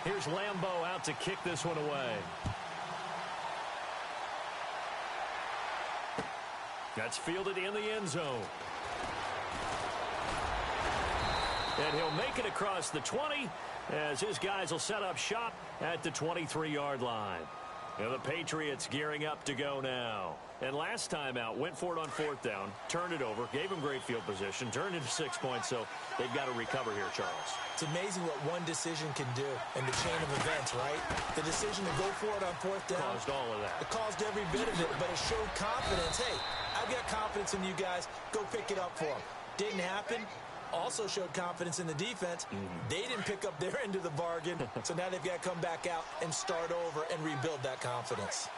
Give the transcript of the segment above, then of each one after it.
Here's Lambeau out to kick this one away. That's fielded in the end zone. And he'll make it across the 20 as his guys will set up shop at the 23-yard line. And the Patriots gearing up to go now. And last time out, went for it on fourth down, turned it over, gave him great field position, turned into 6 points, so they've got to recover here, Charles. It's amazing what one decision can do in the chain of events, right? The decision to go for it on fourth down. Caused all of that. It caused every bit of it, but it showed confidence. Hey, I've got confidence in you guys. Go pick it up for them. Didn't happen. Also showed confidence in the defense. They didn't pick up their end of the bargain, so now they've got to come back out and start over and rebuild that confidence.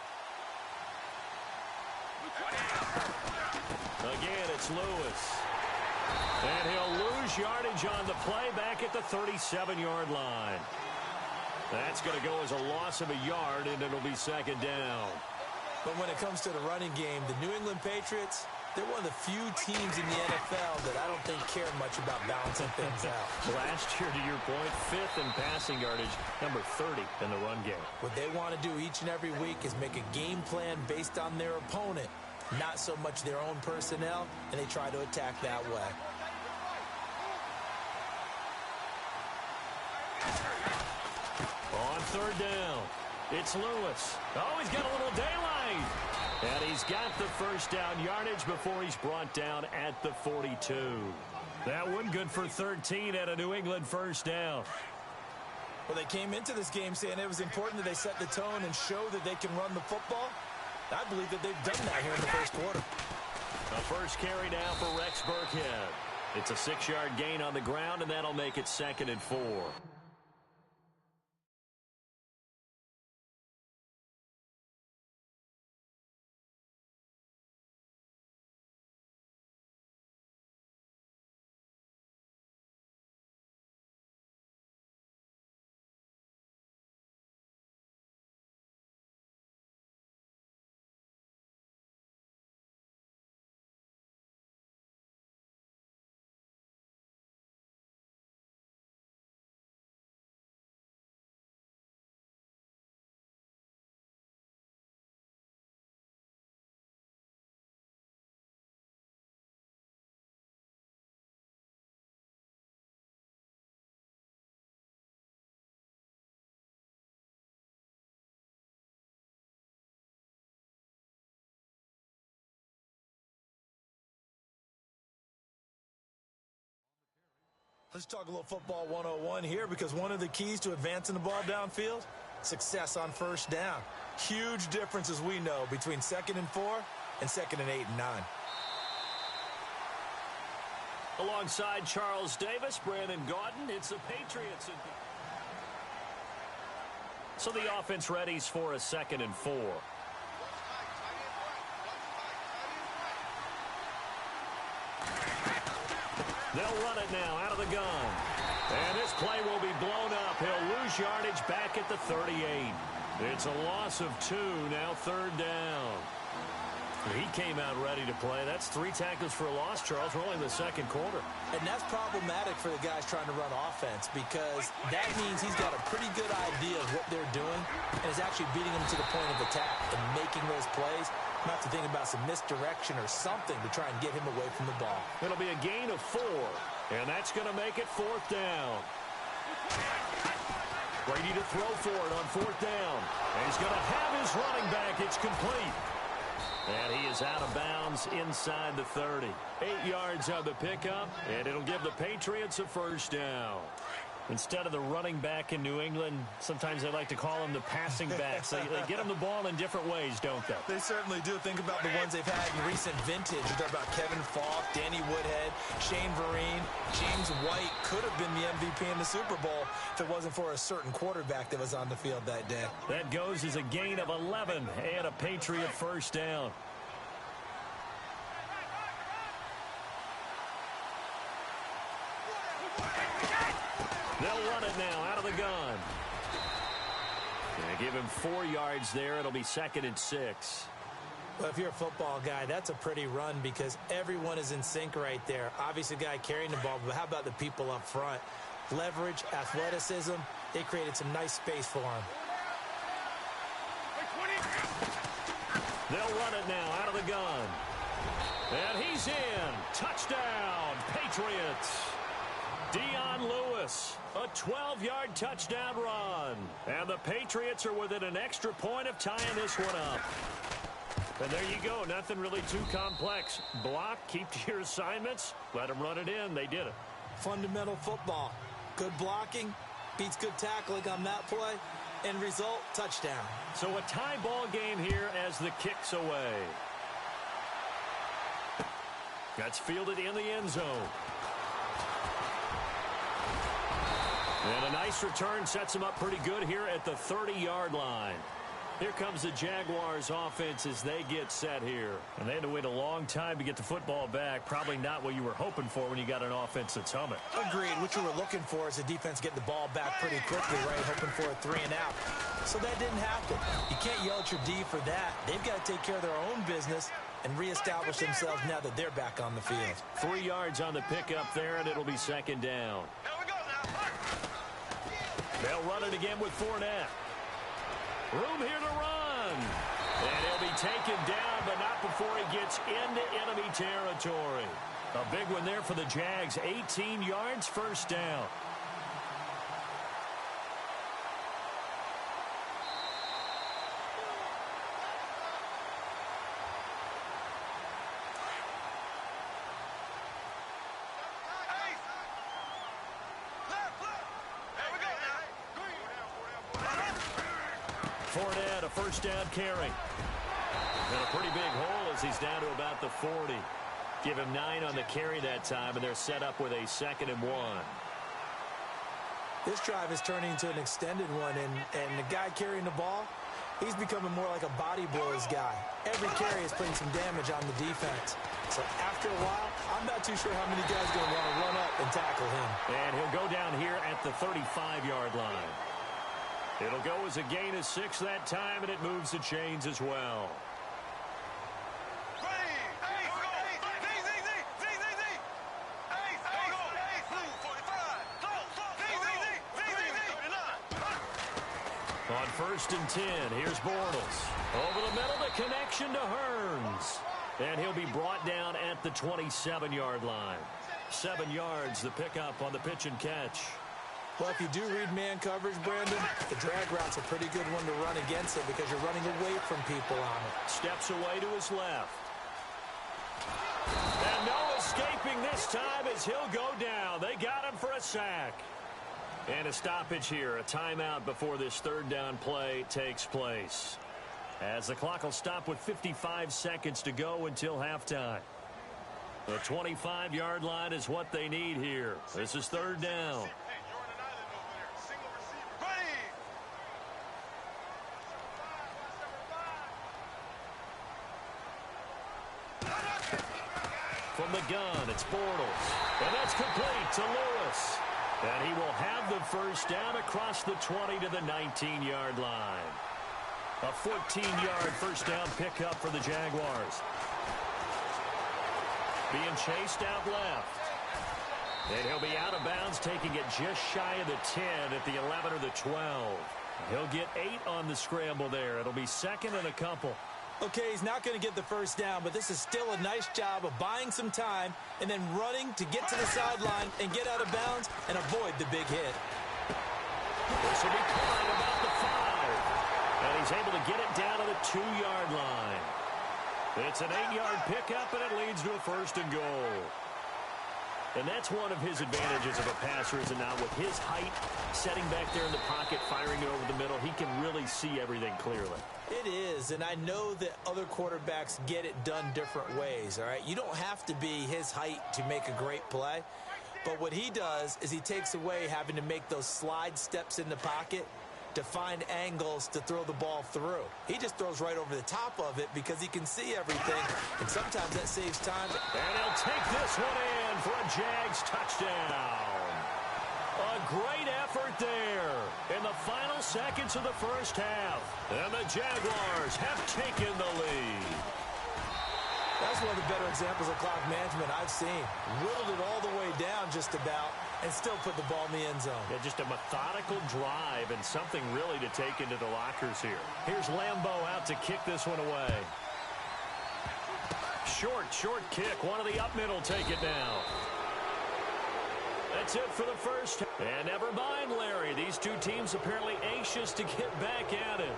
Again, it's Lewis. And he'll lose yardage on the play back at the 37-yard line. That's going to go as a loss of a yard, and it'll be second down. But when it comes to the running game, the New England Patriots, they're one of the few teams in the NFL that I don't think care much about balancing things out. Last year, to your point, 5th in passing yardage, number 30 in the run game. What they want to do each and every week is make a game plan based on their opponent, not so much their own personnel, and they try to attack that way. On third down, it's Lewis. Oh, he's got a little daylight. And he's got the first down yardage before he's brought down at the 42. That one good for 13 at a New England first down. Well, they came into this game saying it was important that they set the tone and show that they can run the football. I believe that they've done that here in the first quarter. The first carry now for Rex Burkhead. It's a 6-yard gain on the ground, and that'll make it 2nd and 4. Let's talk a little football 101 here, because one of the keys to advancing the ball downfield, success on first down. Huge difference, as we know, between 2nd and 4 and 2nd and 8 and 9. Alongside Charles Davis, Brandon Gaudin, it's the Patriots. So the offense readies for a 2nd and 4. They'll run it now out of the gun. And this play will be blown up. He'll lose yardage back at the 38. It's a loss of 2, now 3rd down. He came out ready to play. That's 3 tackles for a loss, Charles. We're only in the second quarter. And that's problematic for the guys trying to run offense, because that means he's got a pretty good idea of what they're doing and is actually beating them to the point of attack and making those plays. Not to think about some misdirection or something to try and get him away from the ball. It'll be a gain of 4, and that's going to make it 4th down. Brady to throw for it on 4th down. And he's going to have his running back. It's complete. And he is out of bounds inside the 30. 8 yards on the pickup, and it'll give the Patriots a first down. Instead of the running back in New England, sometimes they like to call them the passing backs. They get them the ball in different ways, don't they? They certainly do. Think about the ones they've had in recent vintage. You talk about Kevin Falk, Danny Woodhead, Shane Vereen, James White could have been the MVP in the Super Bowl if it wasn't for a certain quarterback that was on the field that day. That goes as a gain of 11 and a Patriot first down. They'll run it now out of the gun. They give him 4 yards there. It'll be 2nd and 6. Well, if you're a football guy, that's a pretty run, because everyone is in sync right there. Obviously, the guy carrying the ball, but how about the people up front? leverage, athleticism. They created some nice space for him. They'll run it now out of the gun. And he's in. Touchdown, Patriots. Dion Lewis, a 12-yard touchdown run. And the Patriots are within an extra point of tying this one up. And there you go. Nothing really too complex. Block, keep to your assignments, let them run it in. They did it. Fundamental football. Good blocking, beats good tackling on that play. End result, touchdown. So a tie ball game here as the kick's away. That's fielded in the end zone. And a nice return sets them up pretty good here at the 30-yard line. Here comes the Jaguars offense as they get set here. And they had to wait a long time to get the football back. Probably not what you were hoping for when you got an offense that's humming. Agreed. What you were looking for is the defense getting the ball back pretty quickly, right? Hoping for a 3 and out. So that didn't happen. You can't yell at your D for that. They've got to take care of their own business and reestablish themselves now that they're back on the field. 3 yards on the pickup there, and it'll be second down. They'll run it again with Fournette. Room here to run. And he'll be taken down, but not before he gets into enemy territory. A big one there for the Jags. 18 yards, first down. Fournette, a first down carry. And a pretty big hole as he's down to about the 40. Give him 9 on the carry that time, and they're set up with a 2nd and 1. This drive is turning into an extended one, and the guy carrying the ball, he's becoming more like a body blows guy. Every carry is putting some damage on the defense. So after a while, I'm not too sure how many guys are going to want to run up and tackle him. And he'll go down here at the 35-yard line. It'll go as a gain of 6 that time, and it moves the chains as well. On 1st and 10, here's Bortles. Over the middle, the connection to Hearns. And he'll be brought down at the 27-yard line. 7 yards, the pickup on the pitch and catch. Well, if you do read man coverage, Brandon, the drag route's a pretty good one to run against it because you're running away from people on it. Steps away to his left. And no escaping this time as he'll go down. They got him for a sack. And a stoppage here, a timeout before this 3rd down play takes place. As the clock will stop with 55 seconds to go until halftime. The 25-yard line is what they need here. This is 3rd down. From the gun, it's Bortles. And that's complete to Lewis. And he will have the first down across the 20 to the 19-yard line. A 14-yard first down pickup for the Jaguars. Being chased out left. And he'll be out of bounds, taking it just shy of the 10 at the 11 or the 12. He'll get 8 on the scramble there. It'll be 2nd and a couple. Okay, he's not going to get the first down, but this is still a nice job of buying some time and then running to get to the sideline and get out of bounds and avoid the big hit. This will be caught about the 5. And he's able to get it down to the 2-yard line. It's an 8-yard pickup, and it leads to a 1st and goal. And that's one of his advantages of a passer, is now with his height, setting back there in the pocket, firing it over the middle, he can really see everything clearly. It is, and I know that other quarterbacks get it done different ways, all right? You don't have to be his height to make a great play, but what he does is he takes away having to make those slide steps in the pocket to find angles to throw the ball through. He just throws right over the top of it because he can see everything, and sometimes that saves time. And he'll take this one in for a Jags touchdown. A great effort there in the final seconds of the first half. And the Jaguars have taken the lead. That's one of the better examples of clock management I've seen. Whittled it all the way down just about, and still put the ball in the end zone. Yeah, just a methodical drive and something really to take into the lockers here. Here's Lambeau out to kick this one away. Short kick. One of the up middle take it down. That's it for the first. And never mind, Larry. These two teams apparently anxious to get back at it.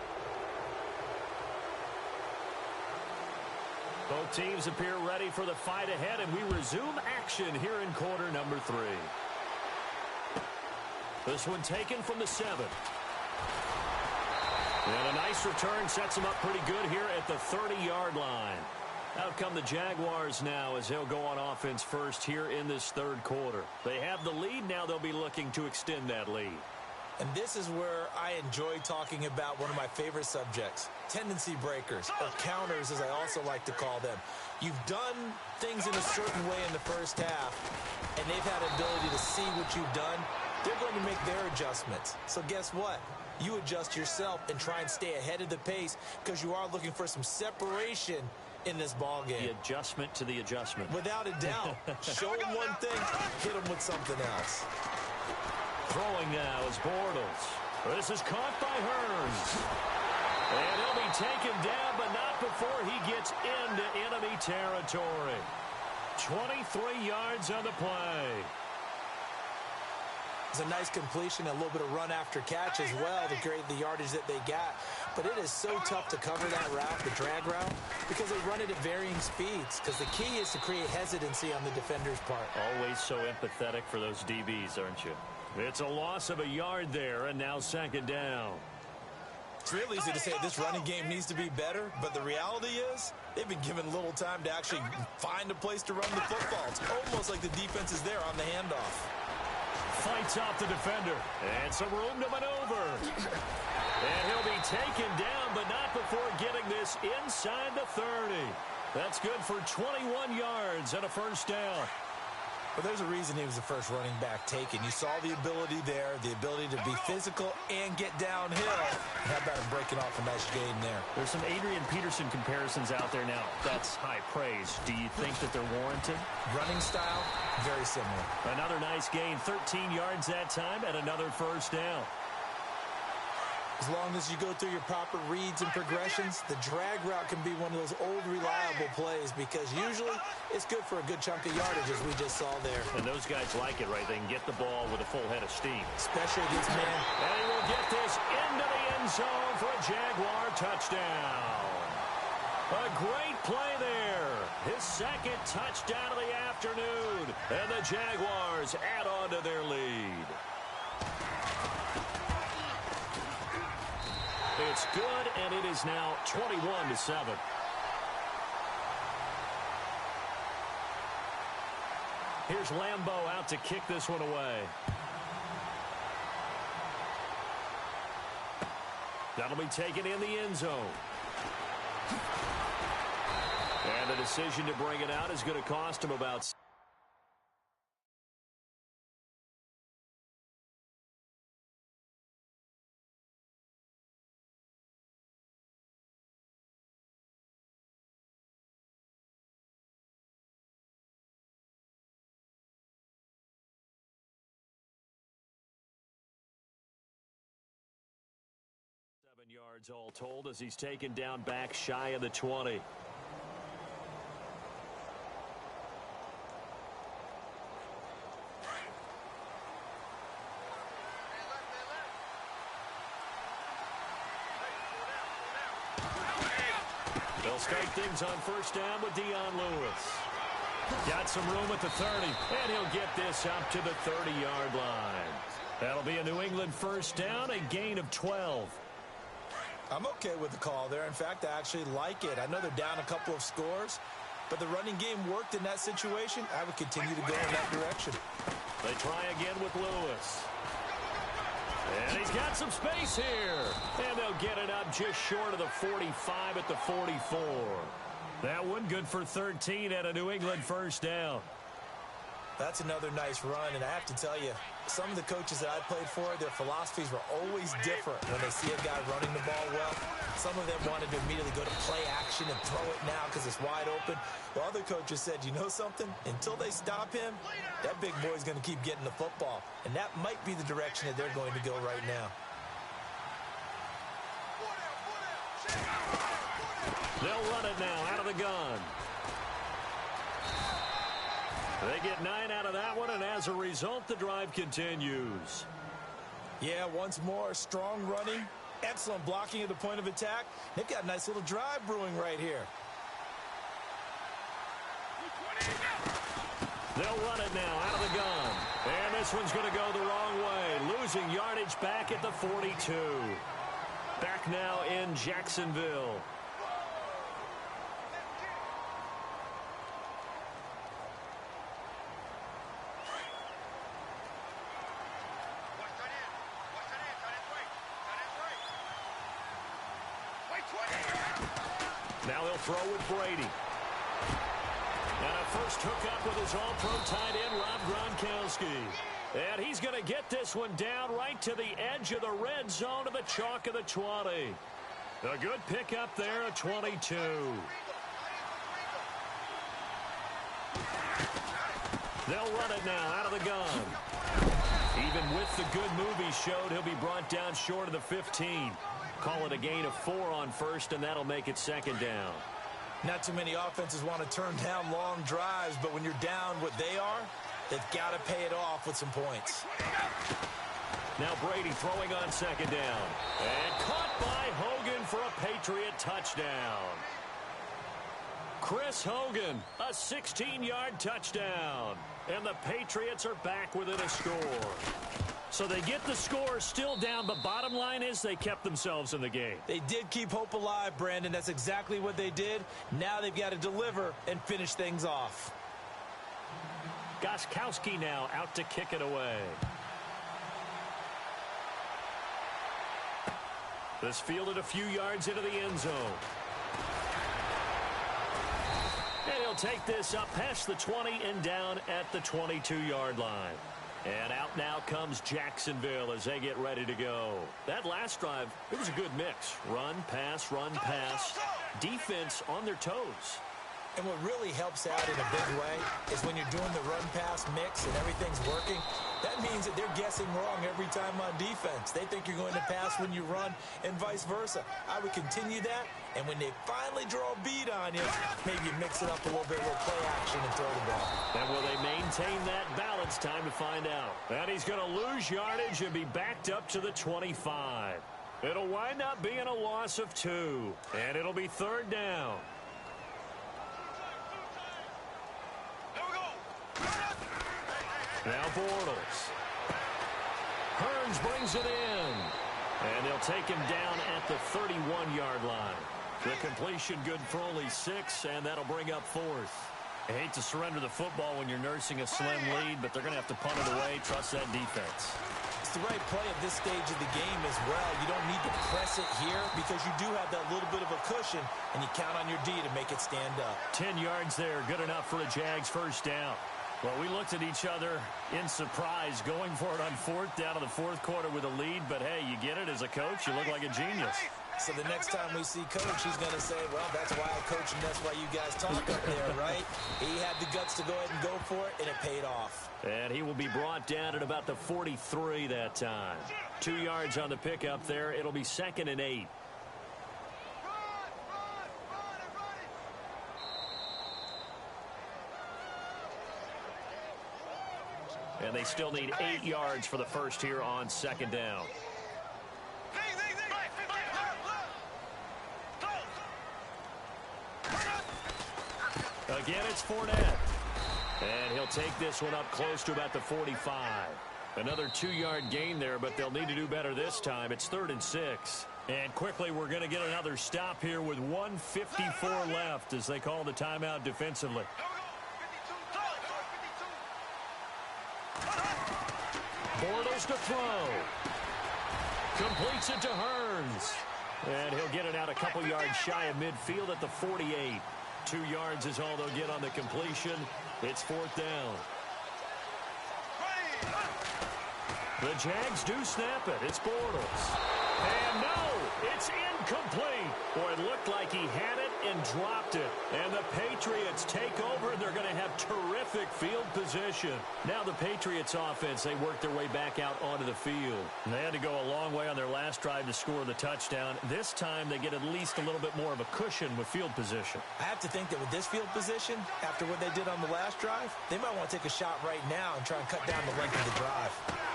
Both teams appear ready for the fight ahead, and we resume action here in quarter number 3. This one taken from the 7. And a nice return sets them up pretty good here at the 30-yard line. Out come the Jaguars now as they'll go on offense first here in this third quarter. They have the lead. Now they'll be looking to extend that lead. And this is where I enjoy talking about one of my favorite subjects, tendency breakers, or counters as I also like to call them. You've done things in a certain way in the first half, and they've had the ability to see what you've done. They're going to make their adjustments. So guess what? You adjust yourself and try and stay ahead of the pace because you are looking for some separation in this ball game. The adjustment to the adjustment. Without a doubt. Show them one thing, hit them with something else. Throwing now is Bortles. This is caught by Hearns. And he'll be taken down, but not before he gets into enemy territory. 23 yards on the play. It's a nice completion, a little bit of run after catch as well to create the yardage that they got. But it is so tough to cover that route, the drag route, because they run it at varying speeds. Because the key is to create hesitancy on the defender's part. Always so empathetic for those DBs, aren't you? It's a loss of a yard there, and now second down. It's real easy to say this running game needs to be better, but the reality is they've been given little time to actually find a place to run the football. It's almost like the defense is there on the handoff. Fights off the defender, and some room to maneuver. And he'll be taken down, but not before getting this inside the 30. That's good for 21 yards and a first down. But there's a reason he was the first running back taken. You saw the ability there, the ability to be physical and get downhill. How about him breaking off a nice gain there? There's some Adrian Peterson comparisons out there now. That's high praise. Do you think that they're warranted? Running style, very similar. Another nice gain, 13 yards that time, and another first down. As long as you go through your proper reads and progressions, the drag route can be one of those old reliable plays because usually it's good for a good chunk of yardage as we just saw there. And those guys like it, right? They can get the ball with a full head of steam. Especially against man. And he will get this into the end zone for a Jaguar touchdown. A great play there. His second touchdown of the afternoon. And the Jaguars add on to their lead. It's good, and it is now 21-7. Here's Lambeau out to kick this one away. That'll be taken in the end zone. And the decision to bring it out is going to cost him about... yards all told as he's taken down back shy of the 20. They'll start things on first down with Dion Lewis. Got some room at the 30, and he'll get this up to the 30-yard line. That'll be a New England first down, a gain of 12. I'm okay with the call there. In fact, I actually like it. I know they're down a couple of scores, but the running game worked in that situation. I would continue to go in that direction. They try again with Lewis. And he's got some space here. And they'll get it up just short of the 45 at the 44. That one good for 13 at a New England first down. That's another nice run, and I have to tell you, some of the coaches that I played for, their philosophies were always different when they see a guy running the ball well. Some of them wanted to immediately go to play action and throw it now because it's wide open. While other coaches said, you know something? Until they stop him, that big boy's going to keep getting the football. And that might be the direction that they're going to go right now. They'll run it now out of the gun. They get 9 out of that one, and as a result, the drive continues. Yeah, once more, strong running, excellent blocking at the point of attack. They've got a nice little drive brewing right here. They'll run it now out of the gun. And this one's going to go the wrong way, losing yardage back at the 42. Back now in Jacksonville. Now they'll throw with Brady. And a first hookup with his all-pro tight end, Rob Gronkowski. And he's going to get this one down right to the edge of the red zone to the chalk of the 20. A good pickup there at 22. They'll run it now out of the gun. Even with the good move he showed, he'll be brought down short of the 15. Call it a gain of 4 on first, and that'll make it second down. Not too many offenses want to turn down long drives, but when you're down what they are, they've got to pay it off with some points. Now Brady throwing on second down. And caught by Hogan for a Patriot touchdown. Chris Hogan, a 16-yard touchdown. And the Patriots are back within a score. So they get the score, still down, but bottom line is they kept themselves in the game. They did keep hope alive, Brandon. That's exactly what they did. Now they've got to deliver and finish things off. Gostkowski now out to kick it away. This fielded a few yards into the end zone. And he'll take this up past the 20 and down at the 22-yard line. And out now comes Jacksonville as they get ready to go. That last drive, it was a good mix. Run, pass, defense on their toes. And what really helps out in a big way is when you're doing the run-pass mix and everything's working, that means that they're guessing wrong every time on defense. They think you're going to pass when you run and vice versa. I would continue that, and when they finally draw a beat on you, maybe you mix it up a little bit, a little play action and throw the ball. And will they maintain that balance? Time to find out. And he's going to lose yardage and be backed up to the 25. It'll wind up being a loss of 2, and it'll be third down. Now Bortles. Hearns brings it in. And they'll take him down at the 31-yard line. The completion good for only 6, and that'll bring up fourth. I hate to surrender the football when you're nursing a slim lead, but they're going to have to punt it away. Trust that defense. It's the right play at this stage of the game as well. You don't need to press it here because you do have that little bit of a cushion, and you count on your D to make it stand up. 10 yards there, good enough for a Jags first down. Well, we looked at each other in surprise going for it on fourth down in the fourth quarter with a lead. But, hey, you get it as a coach. You look like a genius. So the next time we see Coach, he's going to say, well, that's why I coach and that's why you guys talk up there, right? He had the guts to go ahead and go for it, and it paid off. And he will be brought down at about the 43 that time. 2 yards on the pickup there. It'll be 2nd and 8. And they still need 8 yards for the first here on second down. Again, it's Fournette. And he'll take this one up close to about the 45. Another 2-yard gain there, but they'll need to do better this time. It's 3rd and 6. And quickly, we're going to get another stop here with 1:54 left as they call the timeout defensively. Bortles to throw. Completes it to Hearns. And he'll get it out a couple yards shy of midfield at the 48. 2 yards is all they'll get on the completion. It's 4th down. The Jags do snap it. It's Bortles. And no, it's incomplete. Boy, it looked like he had it and dropped it. And the Patriots take over, and they're going to have terrific field position. Now the Patriots offense, they work their way back out onto the field. And they had to go a long way on their last drive to score the touchdown. This time they get at least a little bit more of a cushion with field position. I have to think that with this field position, after what they did on the last drive, they might want to take a shot right now and try and cut down the length of the drive.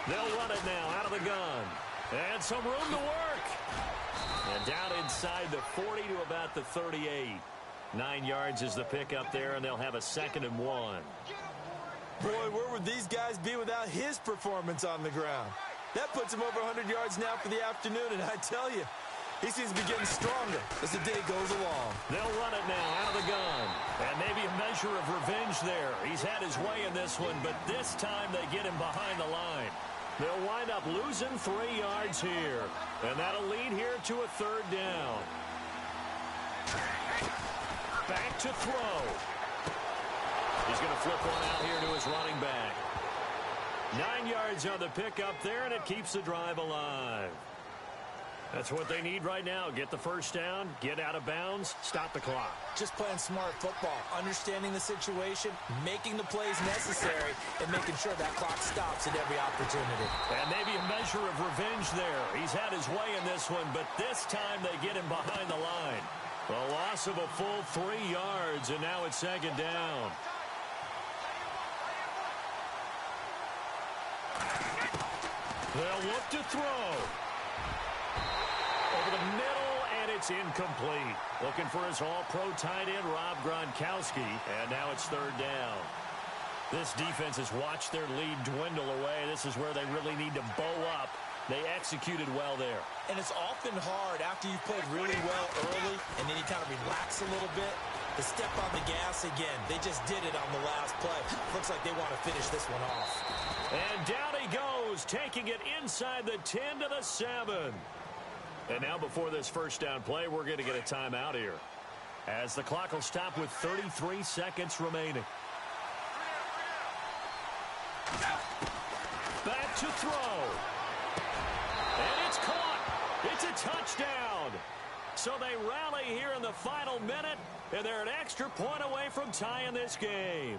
They'll run it now out of the gun. And some room to work. And down inside the 40 to about the 38. 9 yards is the pickup there, and they'll have a 2nd and 1. Boy, where would these guys be without his performance on the ground? That puts him over 100 yards now for the afternoon, and I tell you, he seems to be getting stronger as the day goes along. They'll run it now out of the gun. And maybe a measure of revenge there. He's had his way in this one, but this time they get him behind the line. They'll wind up losing 3 yards here. And that'll lead here to a 3rd down. Back to throw. He's going to flip one out here to his running back. 9 yards on the pickup there, and it keeps the drive alive. That's what they need right now. Get the first down, get out of bounds, stop the clock. Just playing smart football, understanding the situation, making the plays necessary, and making sure that clock stops at every opportunity. And maybe a measure of revenge there. He's had his way in this one, but this time they get him behind the line. A loss of a full 3 yards, and now it's 2nd down. They'll look to throw. Over the middle, and it's incomplete. Looking for his all-pro tight end, Rob Gronkowski, and now it's 3rd down. This defense has watched their lead dwindle away. This is where they really need to bow up. They executed well there. And it's often hard after you've played really well early, and then you kind of relax a little bit, to step on the gas again. They just did it on the last play. Looks like they want to finish this one off. And down he goes, taking it inside the 10 to the 7. And now before this first down play, we're going to get a timeout here, as the clock will stop with 33 seconds remaining. Back to throw. And it's caught. It's a touchdown. So they rally here in the final minute, and they're an extra point away from tying this game.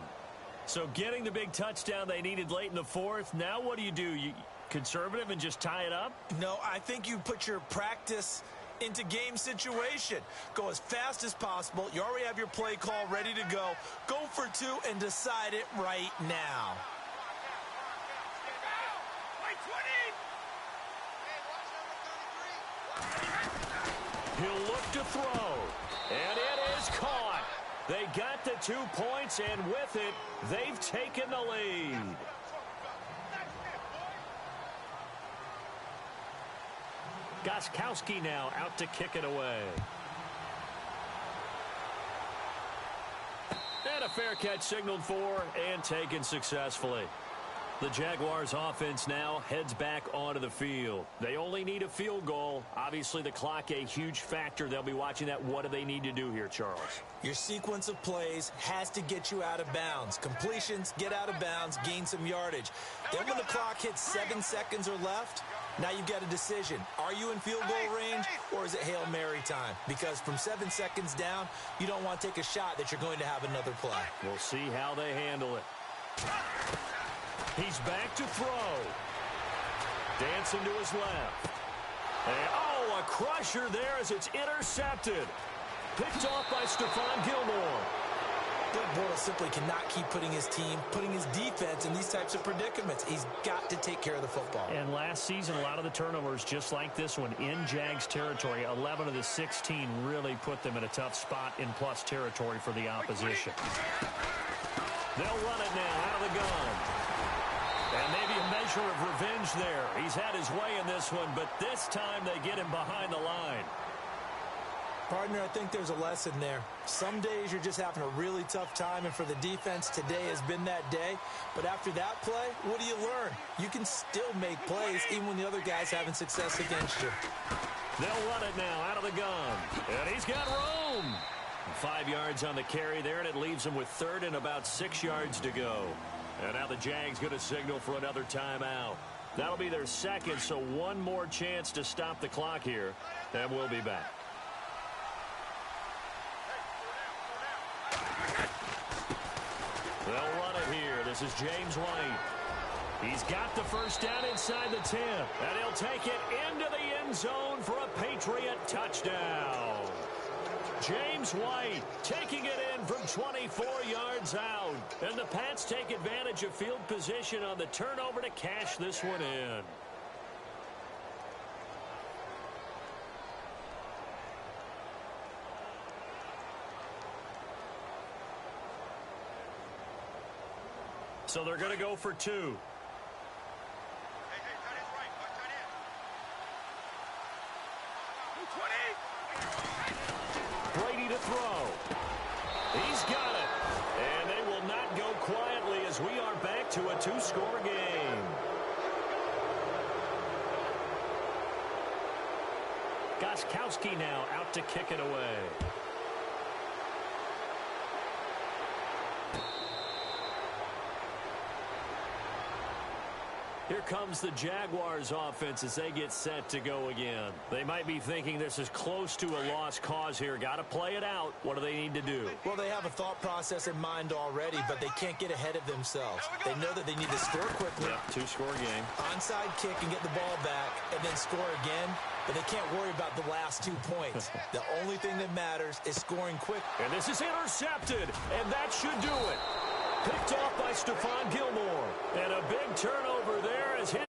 So getting the big touchdown they needed late in the 4th. Now what do? You conservative and just tie it up? No, I think you put your practice into game situation. Go as fast as possible. You already have your play call ready to go. Go for 2 and decide it right now. He'll look to throw, and it is caught. They got the 2 points, and with it, they've taken the lead. Gostkowski now out to kick it away. And a fair catch signaled for and taken successfully. The Jaguars offense now heads back onto the field. They only need a field goal. Obviously, the clock a huge factor. They'll be watching that. What do they need to do here, Charles? Your sequence of plays has to get you out of bounds. Completions, get out of bounds, gain some yardage. Then when the clock hits 7 seconds or left, now you've got a decision. Are you in field goal range, or is it Hail Mary time? Because from 7 seconds down, you don't want to take a shot that you're going to have another play. We'll see how they handle it. He's back to throw. Dancing to his left. And, a crusher there as it's intercepted. Picked off by Stephon Gilmore. Doug Bortles simply cannot keep putting his team, putting his defense in these types of predicaments. He's got to take care of the football. And last season, a lot of the turnovers, just like this one, in Jags territory, 11 of the 16 really put them in a tough spot in plus territory for the opposition. They'll run it now out of the gun. And maybe a measure of revenge there. He's had his way in this one, but this time they get him behind the line. Partner, I think there's a lesson there. Some days you're just having a really tough time, and for the defense, today has been that day. But after that play, what do you learn? You can still make plays even when the other guy's having success against you. They'll run it now out of the gun. And he's got room. 5 yards on the carry there, and it leaves him with third and about 6 yards to go. And now the Jags going to signal for another timeout. That'll be their second, so one more chance to stop the clock here, and we'll be back. They'll run it here. This is James White. He's got the first down inside the 10, and he'll take it into the end zone for a Patriot touchdown. James White taking it in from 24 yards out. And the Pats take advantage of field position on the turnover to cash this one in. So they're going to go for two. Brady to throw. He's got it. And they will not go quietly as we are back to a two-score game. Gostkowski now out to kick it away. Here comes the Jaguars offense as they get set to go again. They might be thinking this is close to a lost cause here. Got to play it out. What do they need to do? Well, they have a thought process in mind already, but they can't get ahead of themselves. They know that they need to score quickly. Yeah, two-score game. Onside kick and get the ball back and then score again, but they can't worry about the last 2 points. The only thing that matters is scoring quick. And this is intercepted, and that should do it. Picked off by Stephon Gilmore. And a big turnover there as his